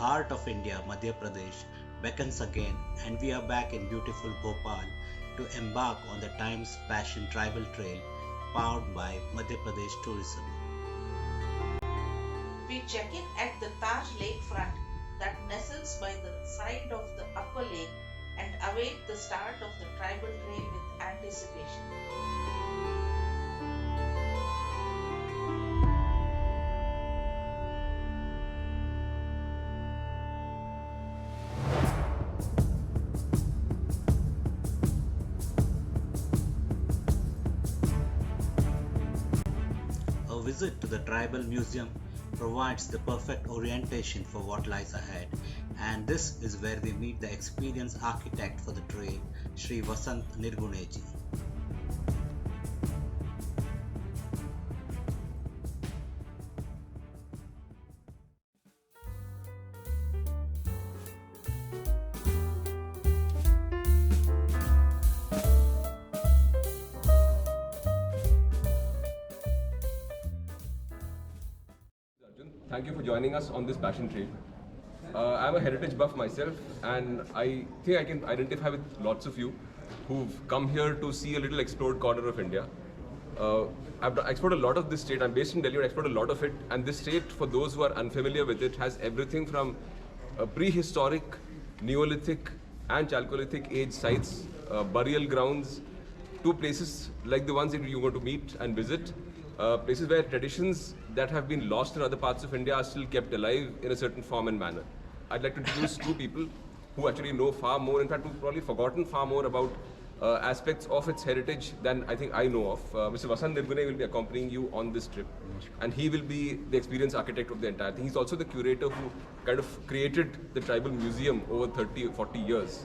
heart of India, Madhya Pradesh, beckons again, and we are back in beautiful Bhopal to embark on the Times Passion Tribal Trail powered by Madhya Pradesh Tourism. We check in at the Taj lakefront that nestles by the side of the upper lake and await the start of the tribal trail with anticipation. A visit to the tribal museum provides the perfect orientation for what lies ahead, and this is where we meet the experienced architect for the trail, Sri Vasant Nirguneji. Arjun, thank you for joining us on this passion trail. I'm a heritage buff myself, and I think I can identify with lots of you who've come here to see a little explored corner of India. I've explored a lot of this state. I'm based in Delhi, but I explored a lot of it. And this state, for those who are unfamiliar with it, has everything from prehistoric, Neolithic, and Chalcolithic age sites, burial grounds, to places like the ones that you're going to meet and visit, places where traditions that have been lost in other parts of India are still kept alive in a certain form and manner. I'd like to introduce two people who actually know far more, in fact, who've probably forgotten far more about aspects of its heritage than I think I know of. Mr. Vasant Nirgune will be accompanying you on this trip, and he will be the experience architect of the entire thing. He's also the curator who kind of created the tribal museum over 30 or 40 years.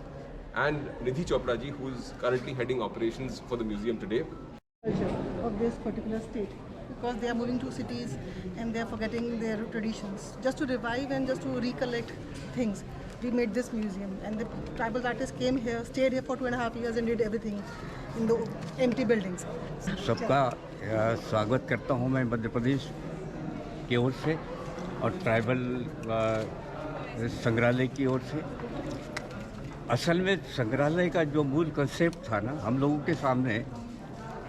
And Nidhi Chopra ji, who's currently heading operations for the museum today. Culture of this particular state, because they are moving to cities and they are forgetting their traditions. Just to revive and just to recollect things, we made this museum, and the tribal artists came here, stayed here for 2.5 years and did everything in the empty buildings. सबका स्वागत करता हूं मैं मध्य प्रदेश की ओर से और tribal संग्रहालय की ओर से। असल में संग्रहालय का जो मूल कंसेप्ट था ना हम लोगों के सामने,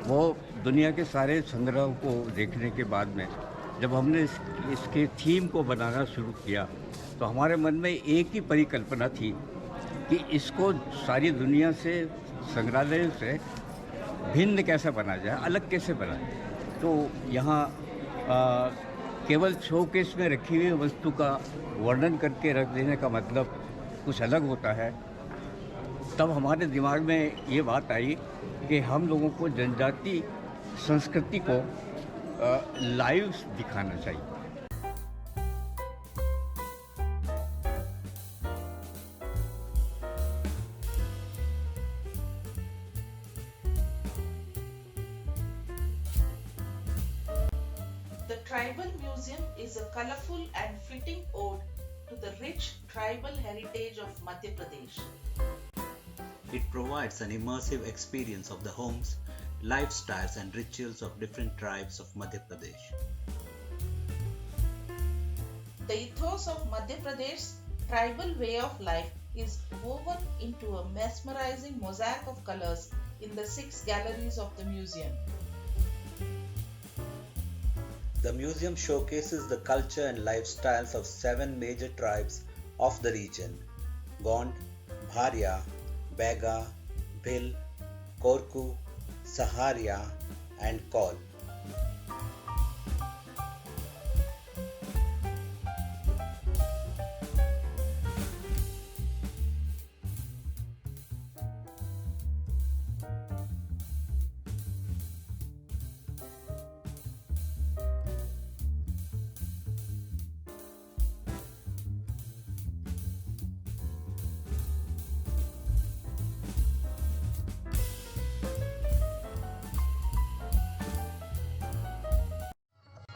वो दुनिया के सारे संग्रह को देखने के बाद में जब हमने इसके थीम को बनाना शुरू किया तो हमारे मन में एक ही परिकल्पना थी कि इसको सारी दुनिया से, संग्रहालय से भिन्न कैसे बना जाए, अलग कैसे बनाए। तो यहाँ केवल शोकेस में रखी हुई वस्तु का वर्णन करके रख देने का मतलब कुछ अलग होता है। तब हमारे दिमाग में ये बात आई कि हम लोगों को जनजाति संस्कृति को लाइव दिखाना चाहिए। The Tribal Museum is a colorful and fitting ode to the rich tribal heritage of Madhya Pradesh. It provides an immersive experience of the homes, lifestyles, and rituals of different tribes of Madhya Pradesh. The ethos of Madhya Pradesh's tribal way of life is woven into a mesmerizing mosaic of colors in the 6 galleries of the museum. The museum showcases the culture and lifestyles of 7 major tribes of the region: Gond, Bharia, Bega, Bhil, Korku, Saharia, and Kol.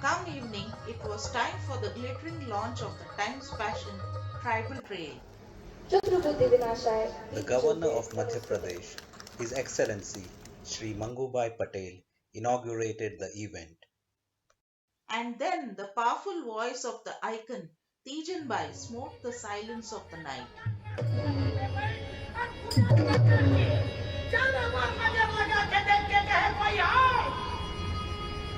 Come evening, it was time for the glittering launch of the Times Passion Tribal Trail. The Governor of Madhya Pradesh, His Excellency Shri Mangubai Patel, inaugurated the event. And then the powerful voice of the icon Tejan Bai smote the silence of the night.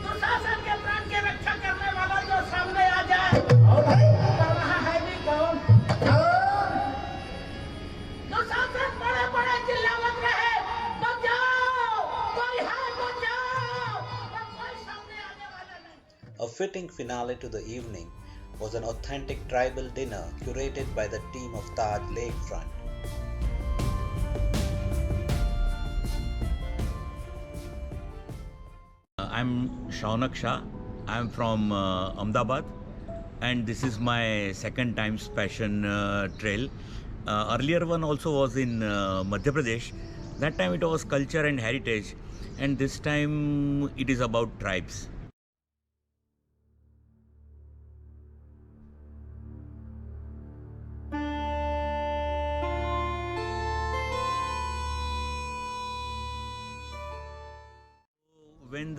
Dushasan के प्राण के रक्षा करने वाला जो सामने आ जाए और वहाँ है भी कौन? दुशासन बड़े बड़े चिल्लावत रहे, बच जाओ, कोई है बच जाओ, और कोई सामने आने वाला नहीं। A fitting finale to the evening was an authentic tribal dinner curated by the team of Taj Lakefront. I'm Shaunak Shah. I'm from Ahmedabad, and this is my second time's Passion Trail. Earlier one also was in Madhya Pradesh. That time it was culture and heritage, and this time it is about tribes. When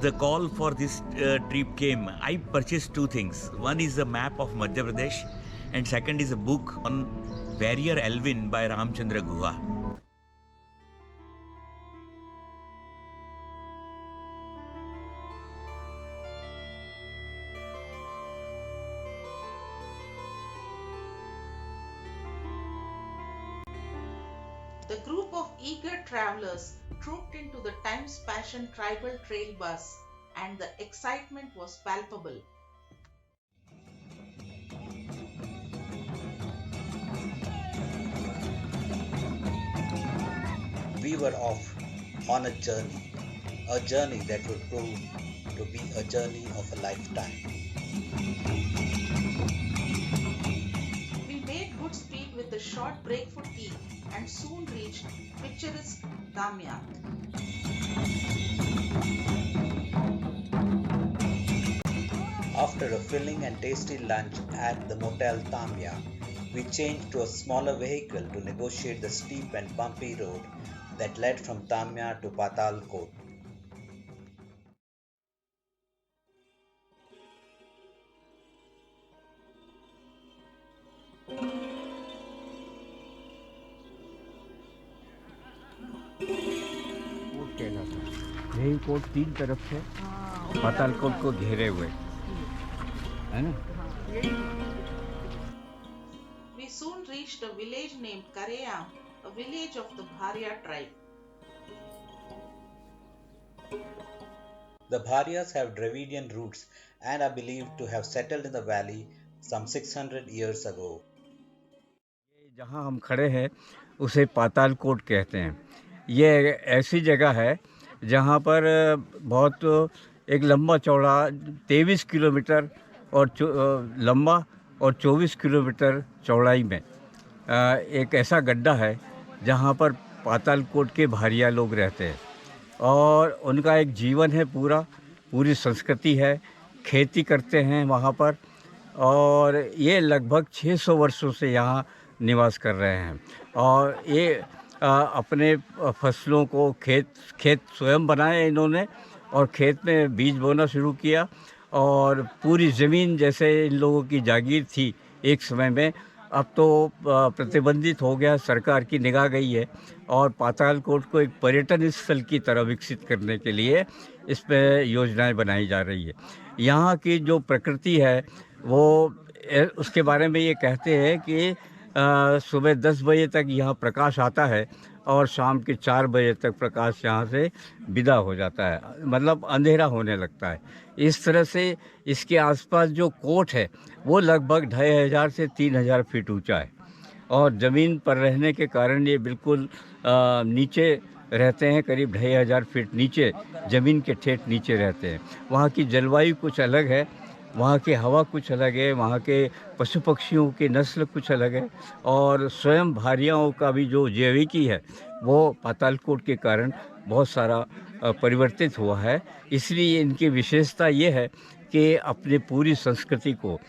the call for this trip came, I purchased two things. One is a map of Madhya Pradesh, and second is a book on Warrior Elvin by Ramchandra Guha. The group of eager travelers trooped into the Times Passion Tribal Trail bus, and the excitement was palpable. We were off on a journey that would prove to be a journey of a lifetime. We made good speed with a short break for tea and soon reached picturesque Damya. After a filling and tasty lunch at the Motel Tamya, we changed to a smaller vehicle to negotiate the steep and bumpy road that led from Tamya to Patalkot. कोट कहलाता है। यही coat तीन तरफ से पातालकोट को घेरे हुए है ना। We soon reached a village named Kareyam, a village of the Bharia tribe. The Bharyas have Dravidian roots and are believed to have settled in the valley some 600 years ago. जहाँ हम खड़े हैं उसे पातालकोट कहते हैं। ये ऐसी जगह है जहाँ पर बहुत एक लंबा चौड़ा 23 किलोमीटर और लंबा और 24 किलोमीटर चौड़ाई में एक ऐसा गड्ढा है जहाँ पर पातालकोट के भारिया लोग रहते हैं और उनका एक जीवन है, पूरी संस्कृति है, खेती करते हैं वहाँ पर और ये लगभग 600 वर्षों से यहाँ निवास कर रहे हैं और ये अपने फसलों को खेत स्वयं बनाए इन्होंने और खेत में बीज बोना शुरू किया और पूरी ज़मीन जैसे इन लोगों की जागीर थी एक समय में, अब तो प्रतिबंधित हो गया, सरकार की निगाह गई है और पातालकोट को एक पर्यटन स्थल की तरह विकसित करने के लिए इस पर योजनाएं बनाई जा रही है। यहाँ की जो प्रकृति है वो उसके बारे में ये कहते हैं कि सुबह 10 बजे तक यहाँ प्रकाश आता है और शाम के 4 बजे तक प्रकाश यहाँ से विदा हो जाता है, मतलब अंधेरा होने लगता है। इस तरह से इसके आसपास जो कोट है वो लगभग 2500 से 3000 फीट ऊंचा है और ज़मीन पर रहने के कारण ये बिल्कुल नीचे रहते हैं, करीब 2500 फीट नीचे, ज़मीन के ठेठ नीचे रहते हैं। वहाँ की जलवायु कुछ अलग है, वहाँ की हवा कुछ अलग है, वहाँ के पशु पक्षियों की नस्ल कुछ अलग है और स्वयं भारियाओं का भी जो जैविकी है वो पातालकोट के कारण बहुत सारा परिवर्तित हुआ है। इसलिए इनकी विशेषता ये है कि अपनी पूरी संस्कृति को,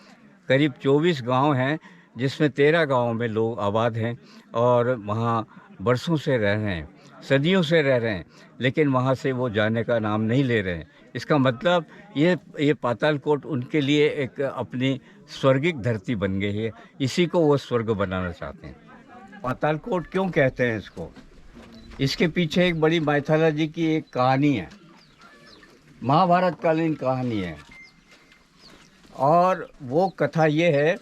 करीब 24 गांव हैं जिसमें 13 गांवों में लोग आबाद हैं और वहाँ बरसों से रह रहे हैं, सदियों से रह रहे हैं, लेकिन वहाँ से वो जाने का नाम नहीं ले रहे हैं इसका मतलब ये पातालकोट उनके लिए एक अपनी स्वर्गिक धरती बन गई है। इसी को वो स्वर्ग बनाना चाहते हैं। पातालकोट क्यों कहते हैं इसको? इसके पीछे एक बड़ी माइथोलॉजी की एक कहानी है, महाभारत कालीन कहानी है। और वो कथा ये है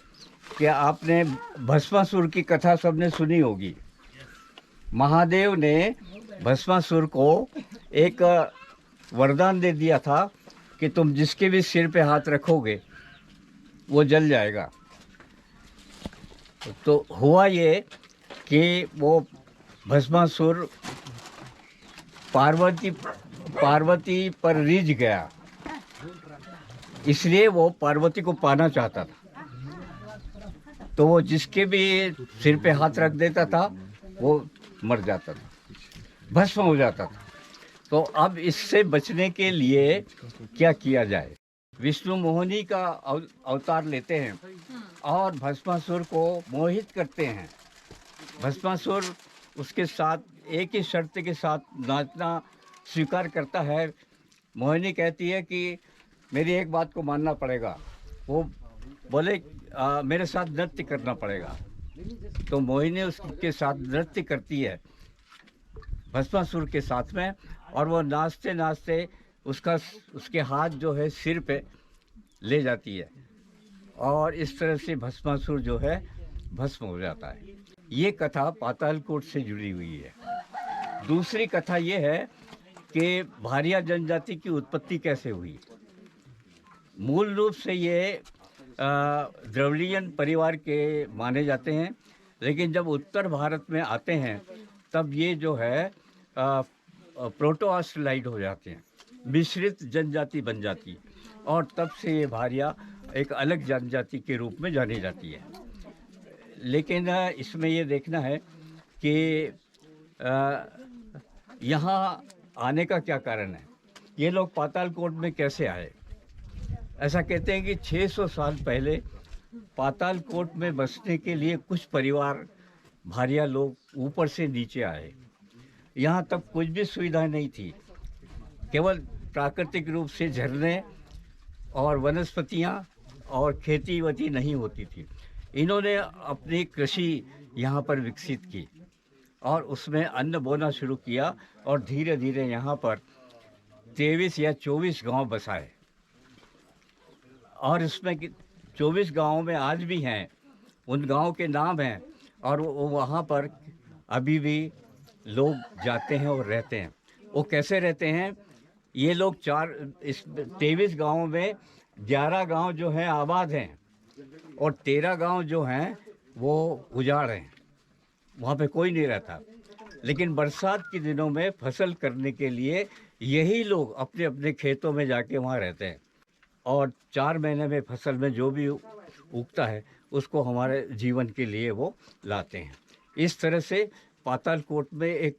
कि आपने भस्मासुर की कथा सबने सुनी होगी। महादेव ने भस्मासुर को एक वरदान दे दिया था कि तुम जिसके भी सिर पे हाथ रखोगे वो जल जाएगा। तो हुआ ये कि वो भस्मासुर पार्वती पर रिझ गया, इसलिए वो पार्वती को पाना चाहता था। तो वो जिसके भी सिर पे हाथ रख देता था वो मर जाता था, भस्म हो जाता था। तो अब इससे बचने के लिए क्या किया जाए? विष्णु मोहिनी का अवतार लेते हैं और भस्मासुर को मोहित करते हैं। भस्मासुर उसके साथ एक ही शर्त के साथ नाचना स्वीकार करता है। मोहिनी कहती है कि मेरी एक बात को मानना पड़ेगा। वो बोले मेरे साथ नृत्य करना पड़ेगा। तो मोहिनी उसके साथ नृत्य करती है भस्मासुर के साथ में, और वो नाचते नाचते उसके हाथ जो है सिर पे ले जाती है, और इस तरह से भस्मासुर जो है भस्म हो जाता है। ये कथा पातालकोट से जुड़ी हुई है। दूसरी कथा ये है कि भारिया जनजाति की उत्पत्ति कैसे हुई। मूल रूप से ये द्रविड़ियन परिवार के माने जाते हैं, लेकिन जब उत्तर भारत में आते हैं तब ये जो है प्रोटो ऑस्ट्रेलाइड हो जाते हैं, मिश्रित जनजाति बन जाती, और तब से ये भारिया एक अलग जनजाति के रूप में जानी जाती है। लेकिन इसमें ये देखना है कि यहाँ आने का क्या कारण है, ये लोग पातालकोट में कैसे आए। ऐसा कहते हैं कि 600 साल पहले पातालकोट में बसने के लिए कुछ परिवार भारिया लोग ऊपर से नीचे आए। यहाँ तक कुछ भी सुविधा नहीं थी, केवल प्राकृतिक रूप से झरने और वनस्पतियाँ और खेती वती नहीं होती थी। इन्होंने अपनी कृषि यहाँ पर विकसित की और उसमें अन्न बोना शुरू किया, और धीरे धीरे यहाँ पर 23 या 24 गांव बसाए, और इसमें 24 गांवों में आज भी हैं, उन गांव के नाम हैं, और वो वहाँ पर अभी भी लोग जाते हैं और रहते हैं। वो कैसे रहते हैं? ये लोग 23 गांवों में 11 गांव जो हैं आबाद हैं, और 13 गांव जो हैं वो उजाड़ हैं, वहाँ पे कोई नहीं रहता। लेकिन बरसात के दिनों में फसल करने के लिए यही लोग अपने अपने खेतों में जाके वहाँ रहते हैं, और 4 महीने में फसल में जो भी उगता है उसको हमारे जीवन के लिए वो लाते हैं। इस तरह से पातालकोट में एक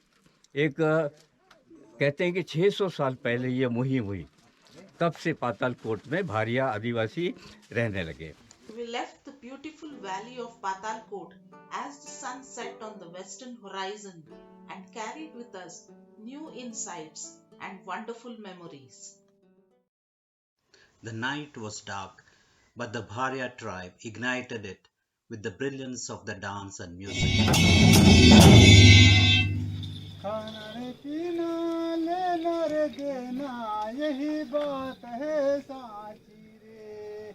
कहते हैं कि 600 साल पहले ये मुहिम हुई, तब से पातालकोट में भारिया आदिवासी रहने लगे। We left the beautiful valley of Patalkot as the sun set on the western horizon and carried with us new insights and wonderful memories. The night was dark, but the Bharia tribe ignited it with the brilliance of the dance and music. खाना रे पीना लेना रे देना यही बात है साची रे।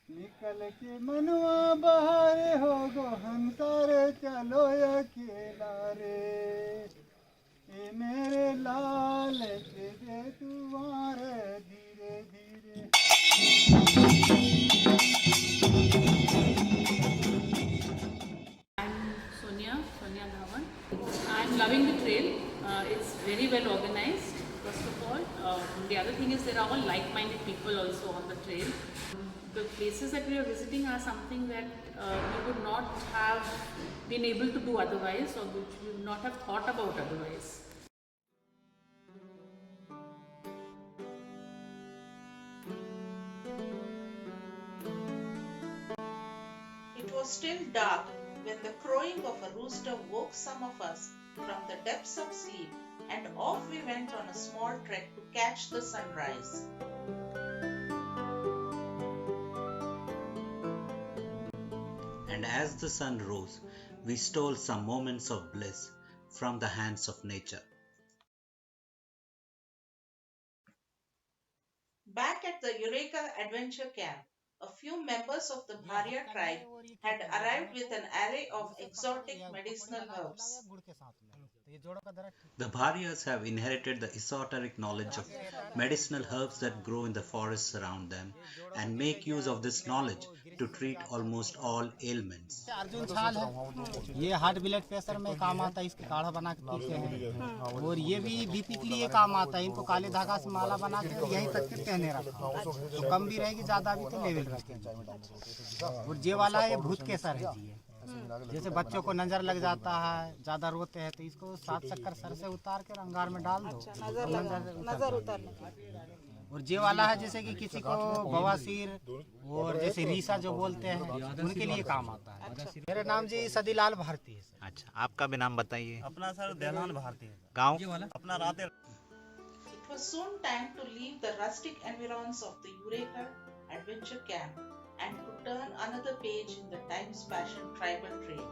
निकल के मनवा बाहर हो गो हम सारे चलो अकेला रे। ए मेरे लाल के दे तुम्हारे धीरे धीरे। Sonia Dhawan. I'm loving the trail. It's very well organized, first of all. The other thing is there are all like-minded people also on the trail. The places that we are visiting are something that we would not have been able to do otherwise, or which we would not have thought about otherwise. It was still dark when the crowing of a rooster woke some of us from the depths of sleep, and off we went on a small trek to catch the sunrise. And as the sun rose, we stole some moments of bliss from the hands of nature. Back at the Eureka Adventure Camp, a few members of the Bharia tribe had arrived with an array of exotic medicinal herbs. The Bharias have inherited the esoteric knowledge of medicinal herbs that grow in the forests around them and make use of this knowledge to treat almost all ailments. Arjun छाल है, ये heart blood pressure में काम आता है, इसके काढ़ा बना के पीते हैं। और ये भी बीपी के लिए काम आता है, इनको काले धागा से माला बना के यहीं तक के पहने रखो, तो कम भी रहेगी, ज्यादा भी तो लेवल रखेंगे। और ये वाला है भूत केसर है जी, जैसे बच्चों को नजर लग जाता है, ज्यादा रोते हैं, तो इसको 7 चक्कर सर से उतार के अंगार में डाल दो, नजर उतारने। और ये वाला है जैसे कि किसी को बवासीर और जैसे रीसा जो बोलते हैं, उनके लिए काम आता है। मेरा नाम जी सदीलाल भारती है। अच्छा, आपका भी नाम बताइए। अपना सर देलान भारती है। गाँव अपना राते। It was soon time to leave the rustic environs of the Eureka Adventure Camp and to turn another page in the time-spashing tribal trail.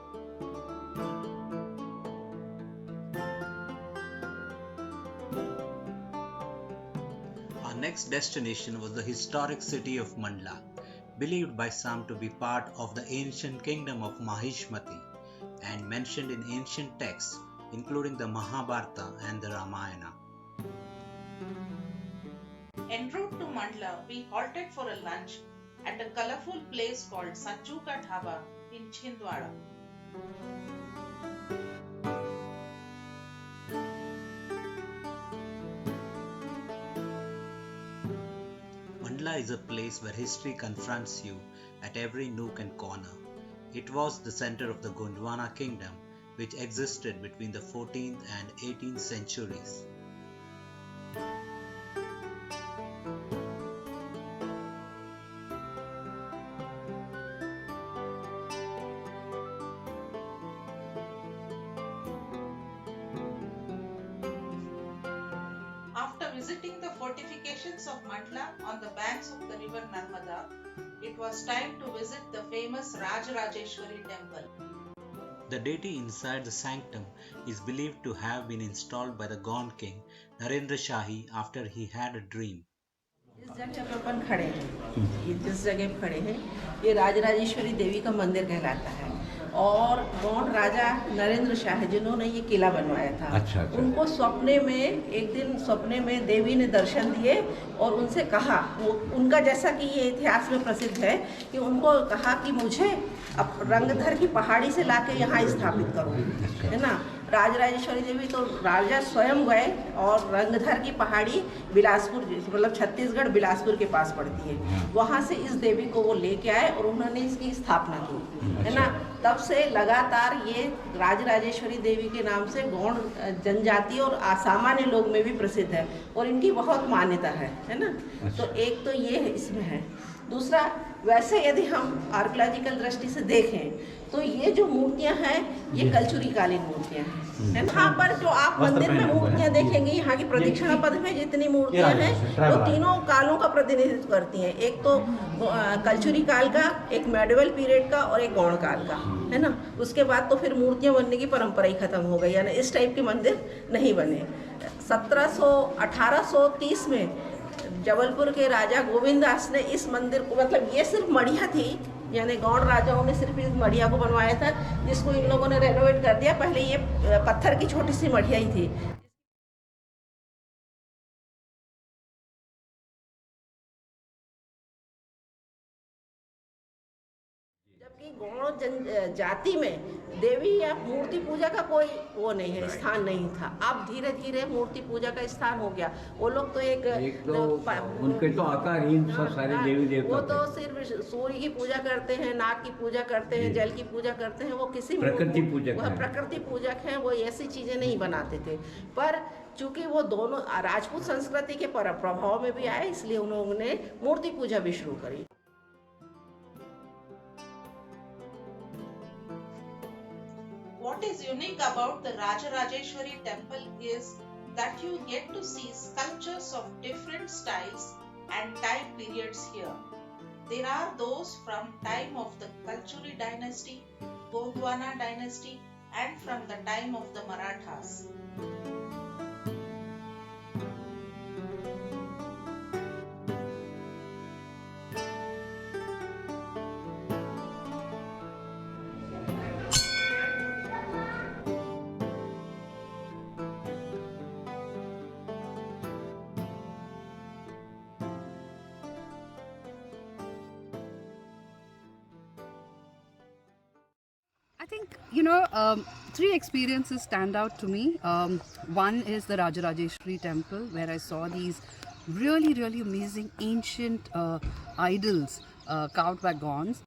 Our next destination was the historic city of Mandla, believed by some to be part of the ancient kingdom of Mahishmati and mentioned in ancient texts including the Mahabharata and the Ramayana. En route to Mandla, we halted for a lunch at a colorful place called Sanju Ka Dhaba in Chhindwara. Mandla is a place where history confronts you at every nook and corner. It was the center of the Gondwana kingdom, which existed between the 14th and 18th centuries. After visiting the fortifications of Mandla on the banks of the river Narmada, it was time to visit the famous Rajarajeshwari temple. The deity inside the sanctum is believed to have been installed by the Gond king Narendra Shahi after he had a dream. इस जगह पर अपन खड़े हैं, ये जिस जगह पर खड़े हैं, ये राजराजेश्वरी देवी का मंदिर कहलाता है। और गौंड राजा नरेंद्र शाह जिन्होंने ये किला बनवाया था, अच्छा। उनको एक दिन सपने में देवी ने दर्शन दिए और उनसे कहा, उनका जैसा कि ये इतिहास में प्रसिद्ध है कि उनको कहा कि मुझे अब रंगधर की पहाड़ी से लाके यहाँ स्थापित करो, है ना। राजराजेश्वरी देवी तो राजा स्वयं गए और रंगधर की पहाड़ी बिलासपुर, मतलब छत्तीसगढ़ बिलासपुर के पास पड़ती है, वहाँ से इस देवी को वो लेके आए और उन्होंने इसकी स्थापना की, है ना। तब से लगातार ये राजराजेश्वरी देवी के नाम से गौड़ जनजाति और असामान्य लोग में भी प्रसिद्ध है और इनकी बहुत मान्यता है ना। तो एक तो ये इसमें है। दूसरा, वैसे यदि हम आर्कियोलॉजिकल दृष्टि से देखें तो ये जो मूर्तियां हैं ये कलचुरी कालीन मूर्तियां हैं। यहाँ पर जो आप मंदिर में मूर्तियां देखेंगे, यहाँ की प्रदक्षिणा पथ में जितनी मूर्तियां हैं वो तीनों कालों का प्रतिनिधित्व करती हैं। एक तो कलचुरी काल का, एक मेडिवल पीरियड का और एक गौड़ काल का, है ना। उसके बाद तो फिर मूर्तियां बनने की परंपरा ही खत्म हो गई, यानी इस टाइप के मंदिर नहीं बने। 1830 में जबलपुर के राजा गोविंदास ने इस मंदिर को, मतलब ये सिर्फ मढ़िया थी, यानी गौड़ राजाओं ने सिर्फ इस मढ़िया को बनवाया था, जिसको इन लोगों ने रेनोवेट कर दिया। पहले ये पत्थर की छोटी सी मढ़िया ही थी। जबकि गौड़ जनजाति में देवी या मूर्ति पूजा का कोई वो नहीं है, स्थान नहीं था। अब धीरे धीरे मूर्ति पूजा का स्थान हो गया। वो लोग तो उनके तो आकारहीन सब सारे देवी देवता, वो तो सिर्फ सूर्य की पूजा करते हैं, नाग की पूजा करते हैं, जल की पूजा करते हैं। वो किसी प्रकृति पूजक हैं, वो ऐसी चीजें नहीं बनाते थे। पर चूंकि वो दोनों राजपूत संस्कृति के प्रभाव में भी आए, इसलिए उन्होंने मूर्ति पूजा भी शुरू करी। What is unique about the Rajarajeshwari temple is that you get to see sculptures of different styles and time periods here. There are those from time of the Kalchuri dynasty, Gondwana dynasty, and from the time of the Marathas. I think, three experiences stand out to me. One is the Rajarajeshwari temple, where I saw these really, really amazing ancient idols carved by Gonds.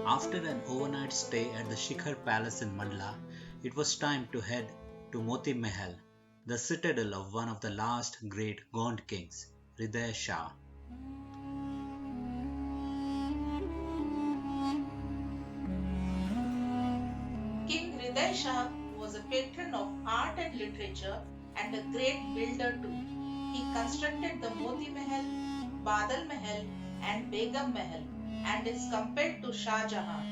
After an overnight stay at the Shikhar Palace in Mandla, it was time to head to Moti Mahal, the citadel of one of the last great Gond kings, Hriday Shah. King Hriday Shah was a patron of art and literature and a great builder too. He constructed the Moti Mahal, Badal Mahal and Begum Mahal and is compared to Shah Jahan.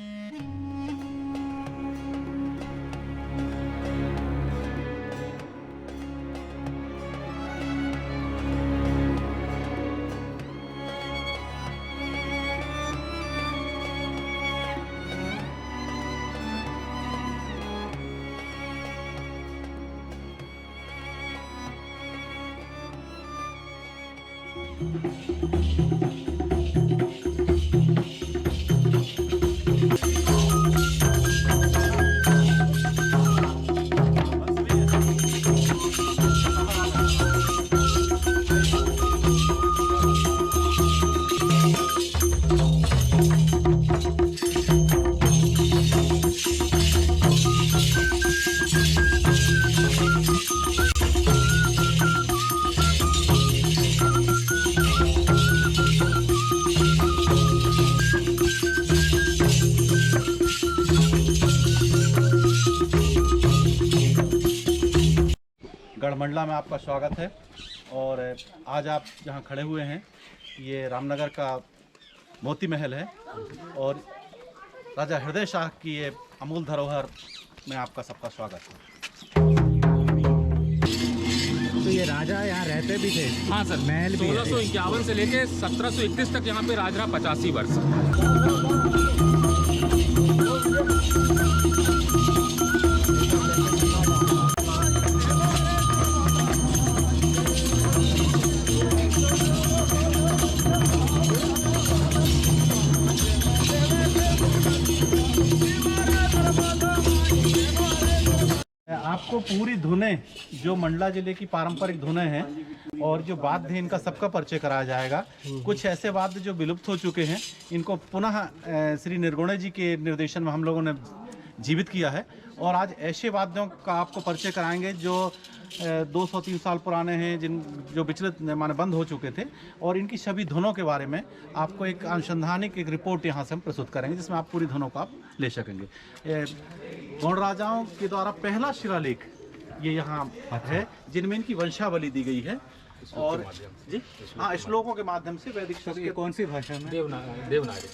Garha Mandla में आपका स्वागत है। और आज आप जहां खड़े हुए हैं ये रामनगर का मोती महल है और राजा हृदय शाह की ये अमूल धरोहर में आपका सबका स्वागत है। तो ये राजा यहाँ रहते भी थे? हाँ सर, महल भी 1651 से लेके 1731 तक यहाँ पे राज रहा 85 वर्ष। आपको पूरी धुनें जो मंडला जिले की पारंपरिक धुनें हैं और जो वाद्य इनका सबका परिचय कराया जाएगा। कुछ ऐसे वाद्य जो विलुप्त हो चुके हैं इनको पुनः श्री निर्गुणे जी के निर्देशन में हम लोगों ने जीवित किया है और आज ऐसे वाद्यों का आपको परिचय कराएंगे जो 200-300 साल पुराने हैं, जो विचलित माने बंद हो चुके थे और इनकी सभी धुनों के बारे में आपको एक अनुसंधानिक एक रिपोर्ट यहाँ से हम प्रस्तुत करेंगे जिसमें आप पूरी धुनों को आप ले सकेंगे। गौड़ राजाओं के द्वारा पहला शिलालेख ये यहाँ है जिनमें इनकी वंशावली दी गई है और जी हाँ श्लोकों के माध्यम से वैदिक शब्द। ये कौन सी भाषा में?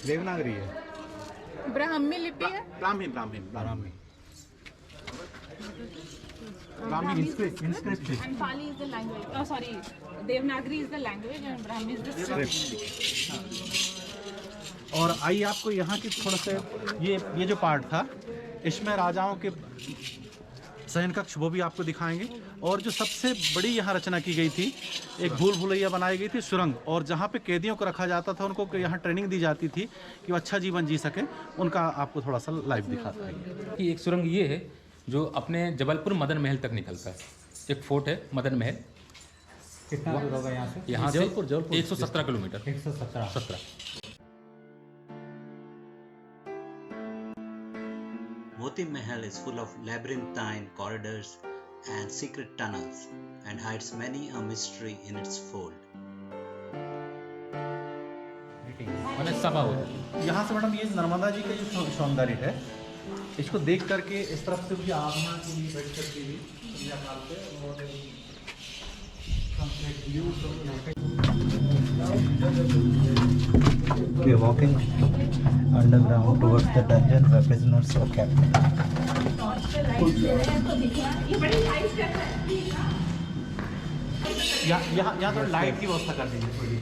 देवनागरी है। ब्राह्मी लिपि है। Brahmi inscription. And Pali is the language. Oh, sorry. Devanagari is the language and Brahmi is the script. और आइए आपको यहाँ की थोड़ा सा ये जो पार्ट था इसमें राजाओं के शयन कक्ष वो भी आपको दिखाएंगे और जो सबसे बड़ी यहाँ रचना की गई थी एक भूल भुलैया बनाई गई थी सुरंग और जहाँ पे कैदियों को रखा जाता था उनको यहाँ ट्रेनिंग दी जाती थी कि वो अच्छा जीवन जी सके उनका आपको थोड़ा सा लाइव दिखाता है। एक सुरंग ये है जो अपने जबलपुर मदन महल तक निकलता है। एक फोर्ट है मदन महल। कितना दूर होगा यहाँ से? यहाँ से 117 kilometre. 117। Moti Mahal is full of labyrinthine corridors and secret tunnels and hides many a mystery in its fold. सभा हो जाती है। यहाँ से मैडम ये नर्मदा जी का जो सौंदर्य है, इसको देख करके इस तरफ से भी आराधना के लिए बैठ करके भी संध्या काल पे We are walking underground towards the dungeon where prisoners are kept. यहाँ तो लाइट की व्यवस्था कर दीजिए थोड़ी।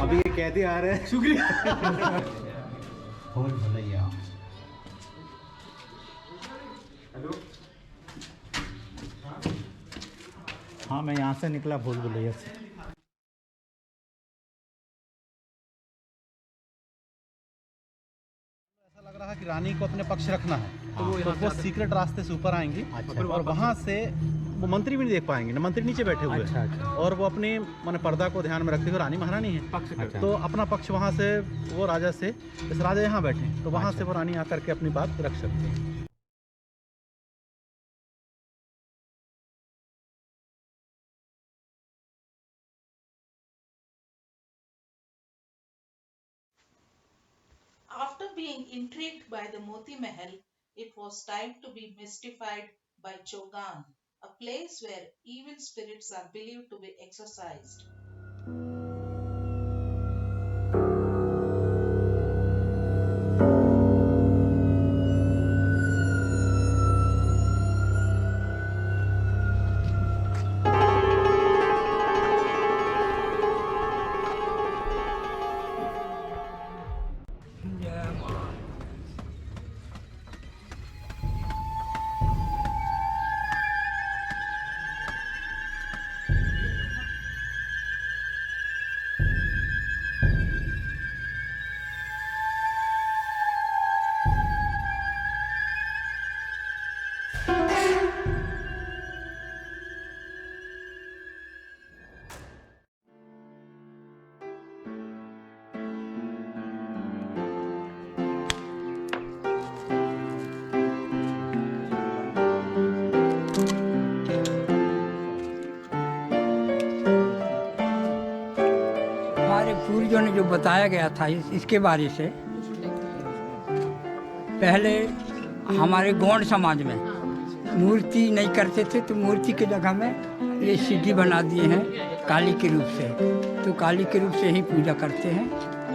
अभी ये कैदी आ रहे हैं। शुक्रिया। भूल भुलैया। हेलो। हाँ, मैं यहाँ से निकला भूल भुलैया से। ऐसा लग रहा है कि रानी को अपने पक्ष रखना है, तो वो सीक्रेट रास्ते से ऊपर आएंगी और वहाँ से वो मंत्री भी नहीं देख पाएंगे ना, मंत्री नीचे बैठे हुए हैं और वो अपने माने पर्दा को ध्यान में रखते हुए, रानी महारानी है तो अपना पक्ष वहाँ से वो राजा से, इस राजा यहाँ बैठे तो वहाँ से वो रानी आकर के अपनी बात रख सकते हैं। After being intrigued by the Moti Mahal, it was time to be mystified by Chogan, a place where evil spirits are believed to be exorcised. पूर्वजों ने जो बताया गया था इसके बारे से, पहले हमारे गौंड समाज में मूर्ति नहीं करते थे तो मूर्ति की जगह में ये सीढ़ी बना दिए हैं काली के रूप से, तो काली के रूप से ही पूजा करते हैं।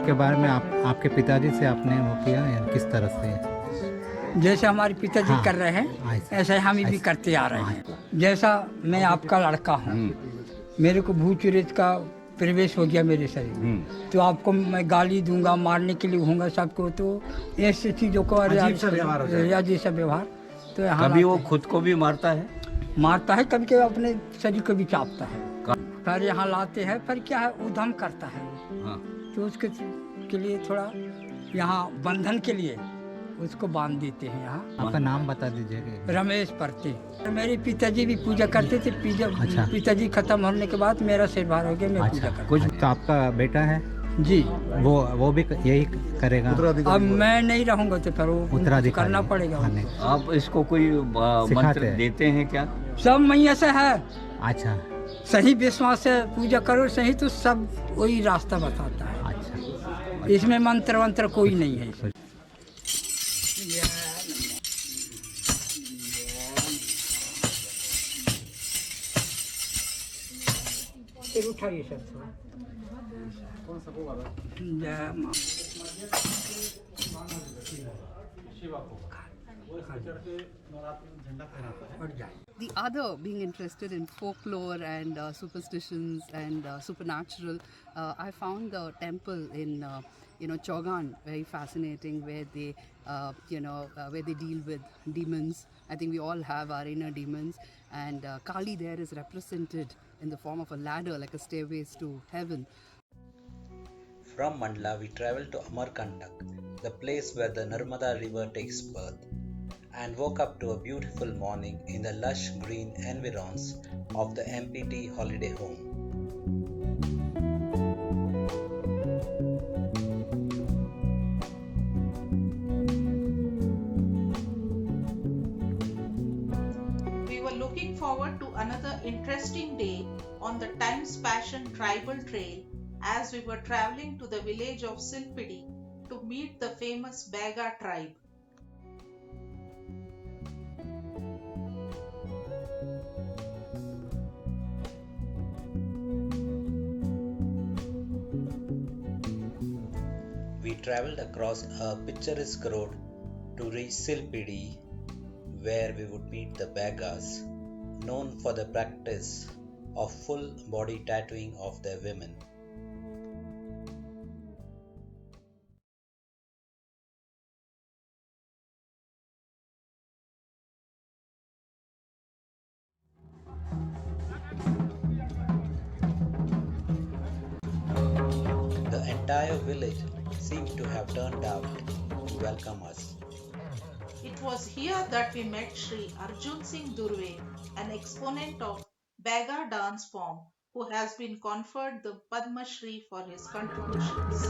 के बारे में आपके पिताजी से आपने वो किया या किस तरह से? जैसे हमारे पिताजी कर रहे हैं ऐसे हम भी करते आ रहे हैं। जैसा मैं आपका लड़का हूँ, मेरे को भूत चुरेत का प्रवेश हो गया मेरे शरीर, तो आपको मैं गाली दूंगा, मारने के लिए होऊंगा सबको, तो ऐसी चीज़ों को अजीब सा व्यवहार तो यहाँ कभी वो खुद को भी मारता है, कभी कभी अपने शरीर को भी चापता है। पर यहाँ लाते हैं, पर क्या है उधम करता है तो उसके के लिए थोड़ा यहाँ बंधन के लिए उसको बांध देते हैं। यहाँ आपका नाम बता दीजिएगा। रमेश परते। मेरे पिताजी भी पूजा करते थे। पिताजी खत्म होने के बाद मेरा सिर भार हो गया, मैं पूजा करता। कुछ तो आपका बेटा है जी, वो भी यही करेगा। अब मैं नहीं रहूँगा तो फिर वो करना पड़ेगा। आप इसको कोई मंत्र देते हैं क्या? सब मैया से है। अच्छा, सही विश्वास से पूजा करो सही तो सब वही रास्ता बताता है। अच्छा, इसमें मंत्र वंत्र कोई नहीं है। उठाइए sir The other, being interested in folklore and superstitions and supernatural, I found the temple in Chogan very fascinating, where they where they deal with demons. I think we all have our inner demons, and Kali there is represented in the form of a ladder, like a stairways to heaven. From Mandla, we traveled to Amarkandak, the place where the Narmada river takes birth, and woke up to a beautiful morning in the lush green environs of the MPT holiday home. We were looking forward to another interesting day on the Times Passion Tribal Trail as we were traveling to the village of Silpidi to meet the famous Baga tribe. We traveled across a picturesque road to reach Silpidi, where we would meet the Bagas, known for the practice of full body tattooing of their women. The entire village seemed to have turned out to welcome us. It was here that we met Sri Arjun Singh Durve, an exponent of Baga dance form, who has been conferred the Padma Shri for his contributions.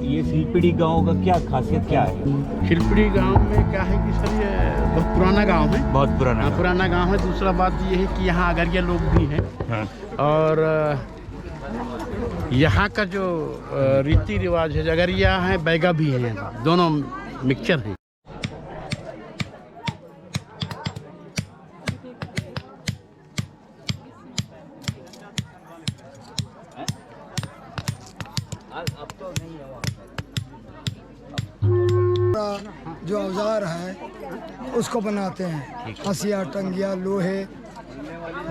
ये शिलपड़ी गांव का क्या खासियत क्या है? शिलपड़ी गांव में क्या है कि सर ये बहुत पुराना गांव है। बहुत पुराना गांव है। दूसरा बात ये है कि यहाँ अगरिया लोग भी हैं। और यहाँ का जो रीति रिवाज है, अगरिया है, बैगा भी है, दोनों मिक्सचर हैं। जो औजार है उसको बनाते हैं, हसिया, टंगिया, लोहे,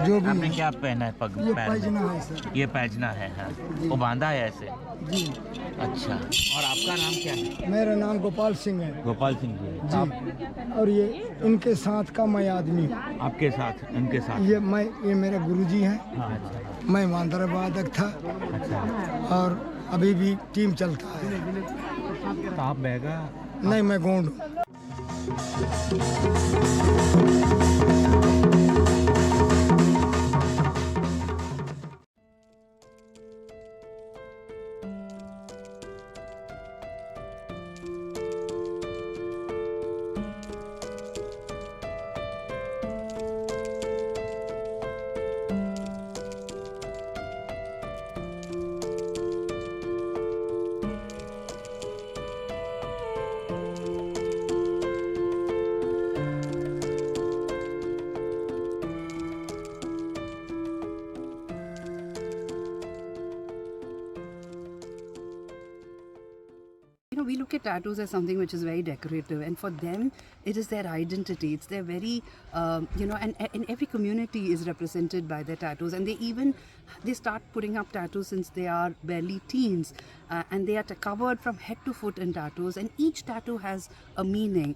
जो भी आपने क्या पहना है पग ये पैर में? पैजना है सर। ये पैजना है, हाँ। वो बांधा है ऐसे? जी। अच्छा, और आपका नाम क्या है? मेरा नाम गोपाल सिंह है। गोपाल सिंह जी। जी। और ये इनके साथ का मैं आदमी हूँ। आपके साथ, इनके साथ? ये मेरे गुरुजी हैं। हाँ, अच्छा। मैं मांदरा वादक था। अच्छा। और अभी भी टीम चलता है। तो आप बैगा? नहीं, मैं गोंड हूँ। We look at tattoos as something which is very decorative, and for them it is their identity. It's their very and every community is represented by their tattoos, and they start putting up tattoos since they are barely teens, and they are covered from head to foot in tattoos, and each tattoo has a meaning.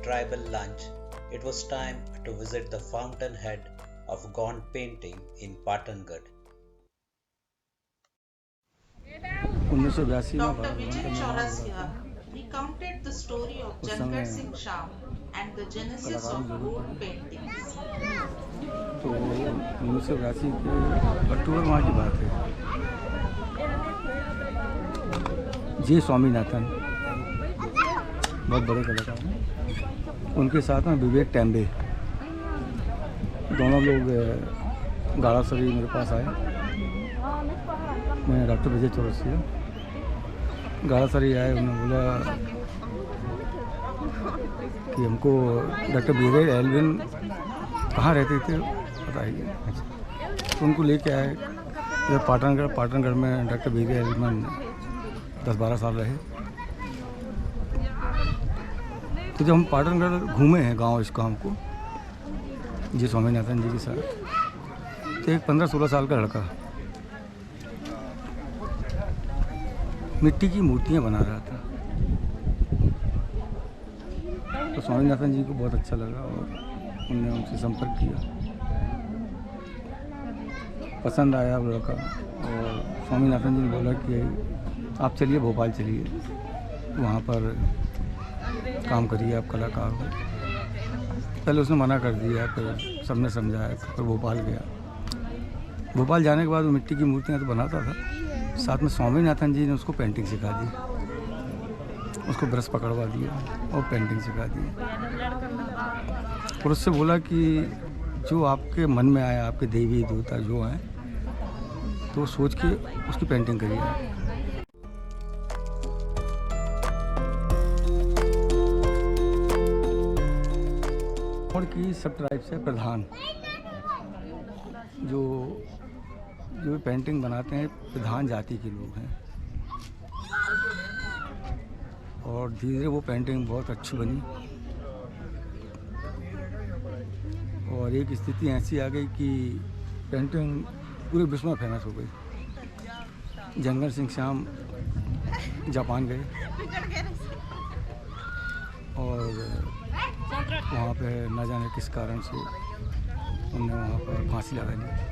tribal lunch, it was time to visit the fountainhead of Gond painting in Patangarh. Dr. Vijay Chaurasia recounted the story of Jangar Singh Sham and the genesis of Gond paintings. तो 1982 के अक्टूबर माह की बात है। जी स्वामीनाथन बहुत बड़े कलाकार हैं, उनके साथ में विवेक टेम्बे, दोनों लोग गाड़ासरी मेरे पास आए। मैं डॉक्टर विजय चौरसिया गाड़ासरी आए, उन्होंने बोला कि हमको डॉक्टर विजय एल्विन कहाँ रहते थे बताइए। तो उनको लेके आए इधर पाटनगढ़ में डॉक्टर विजय एल्विन 10-12 साल रहे। तो जब हम पाटनगढ़ घूमे हैं गांव इस काम को जी स्वामीनाथन जी के साथ, तो एक 15-16 साल का लड़का मिट्टी की मूर्तियां बना रहा था। तो स्वामीनाथन जी को बहुत अच्छा लगा और उन्होंने उनसे संपर्क किया, पसंद आया वो लड़का। और स्वामीनाथन जी ने बोला कि आप चलिए भोपाल चलिए, वहाँ पर काम करिए, आप कलाकार हो। पहले उसने मना कर दिया, फिर सबने समझाया, फिर भोपाल गया। भोपाल जाने के बाद वो मिट्टी की मूर्तियाँ तो बनाता था, साथ में स्वामीनाथन जी ने उसको पेंटिंग सिखा दी, उसको ब्रश पकड़वा दिया और पेंटिंग सिखा दी। और उससे बोला कि जो आपके मन में आया, आपके देवी देवता जो हैं, तो सोच के उसकी पेंटिंग करिए। और की सब ट्राइब से प्रधान जो पेंटिंग बनाते हैं प्रधान जाति के लोग हैं। और धीरे धीरे वो पेंटिंग बहुत अच्छी बनी और एक स्थिति ऐसी आ गई कि पेंटिंग पूरे विश्व में फेमस हो गई। जंगर सिंह श्याम जापान गए और वहाँ पे न जाने किस कारण से उन्होंने वहाँ पर फांसी लगा ली।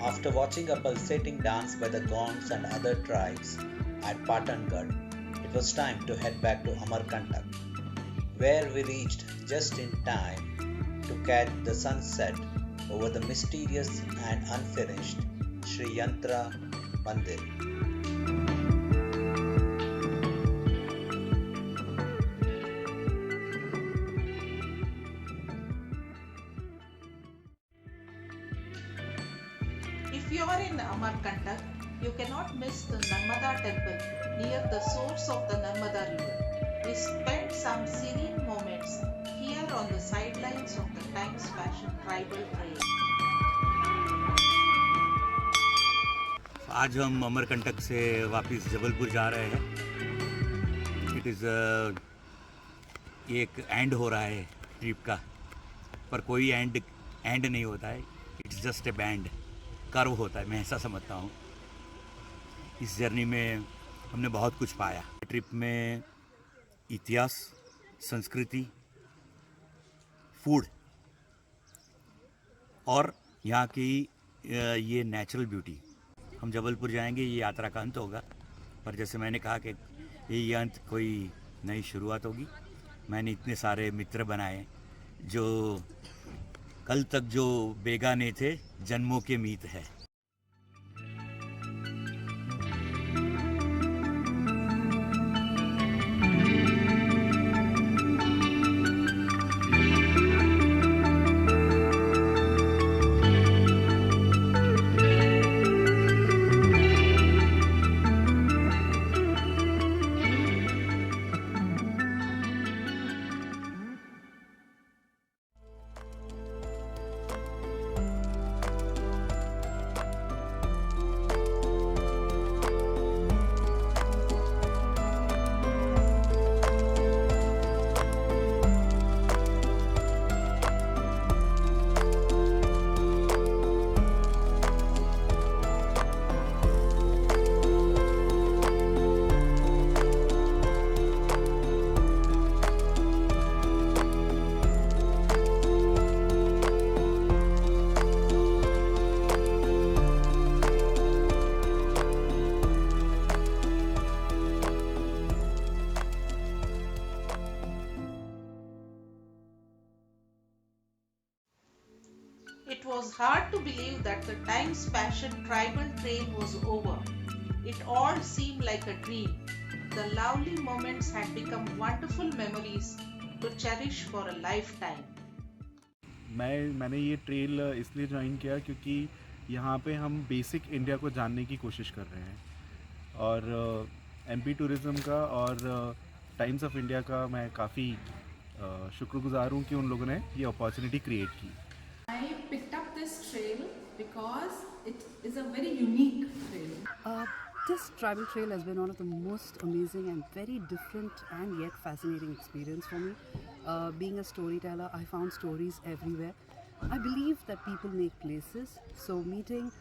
After watching a pulsating dance by the Gonds and other tribes at Patangarh, it was time to head back to Amarkantak, where we reached just in time to catch the sunset over the mysterious and unfinished Sri Yantra Mandir. If you are in Amarkantak, you cannot miss the Narmada temple near the source of the Narmada river. We spent some serene moments here on the sidelines of the Times Fashion Tribal Trail. आज हम अमरकंटक से वापस जबलपुर जा रहे हैं। It is एक and हो रहा है ट्रिप का, पर कोई एंड नहीं होता है। It's just A band, curve होता है, मैं ऐसा समझता हूँ। इस जर्नी में हमने बहुत कुछ पाया। ट्रिप में इतिहास, संस्कृति, फूड और यहाँ की ये नेचुरल ब्यूटी। हम जबलपुर जाएंगे, ये यात्रा का अंत होगा, पर जैसे मैंने कहा कि ये अंत कोई नई शुरुआत होगी। मैंने इतने सारे मित्र बनाए जो कल तक जो बेगाने थे, जन्मों के मीत है। It was hard to believe that the Times Passion Tribal Trail was over. It all seemed like a dream. The lovely moments had become wonderful memories to cherish for a lifetime. मैंने ये trail इसलिए join किया क्योंकि यहाँ पे हम basic India को जानने की कोशिश कर रहे हैं, और एमपी टूरिज़्म का और टाइम्स ऑफ इंडिया का मैं काफ़ी शुक्रगुजार हूँ कि उन लोगों ने ये अपॉर्चुनिटी क्रिएट की। I picked up this trail because it is a very unique trail. This tribal trail has been one of the most amazing and very different and yet fascinating experience for me. Being a storyteller, I found stories everywhere. I believe that people make places, so meeting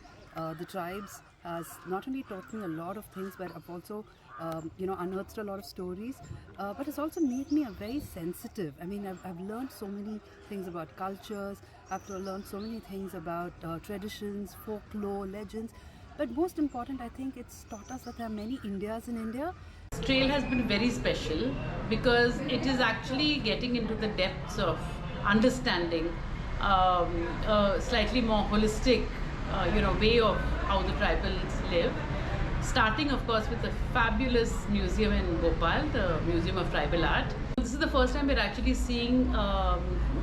the tribes has not only taught me a lot of things, but I've also unearthed a lot of stories, but it's also made me a very sensitive. I mean, I've learned so many things about cultures, I've learned so many things about traditions, folklore, legends, but most important, I think it's taught us that there are many Indias in India. This trail has been very special because it is actually getting into the depths of understanding a slightly more holistic way of how the tribals live. Starting, of course, with the fabulous museum in Bhopal, the Museum of Tribal Art. This is the first time we're actually seeing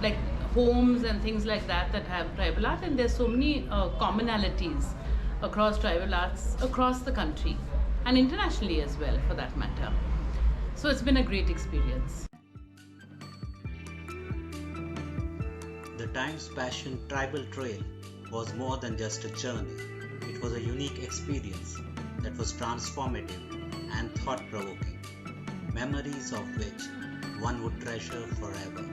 like homes and things like that have tribal art, and there's so many commonalities across tribal arts across the country and internationally as well, for that matter. So it's been a great experience. The Times Passion Tribal Trail was more than just a journey. It was a unique experience that was transformative and thought-provoking, memories of which one would treasure forever.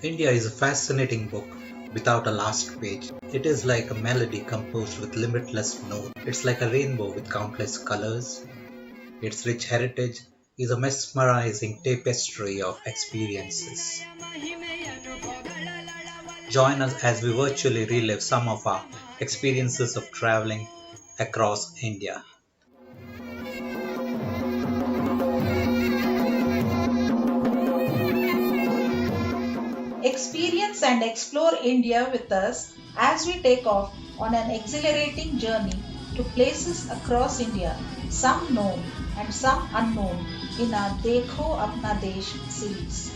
India is a fascinating book without a last page. It is like a melody composed with limitless notes. It's like a rainbow with countless colors. Its rich heritage is a mesmerizing tapestry of experiences. Join us as we virtually relive some of our experiences of traveling across India. Experience and explore India with us as we take off on an exhilarating journey to places across India, some known and some unknown, in our Dekho Apna Desh series.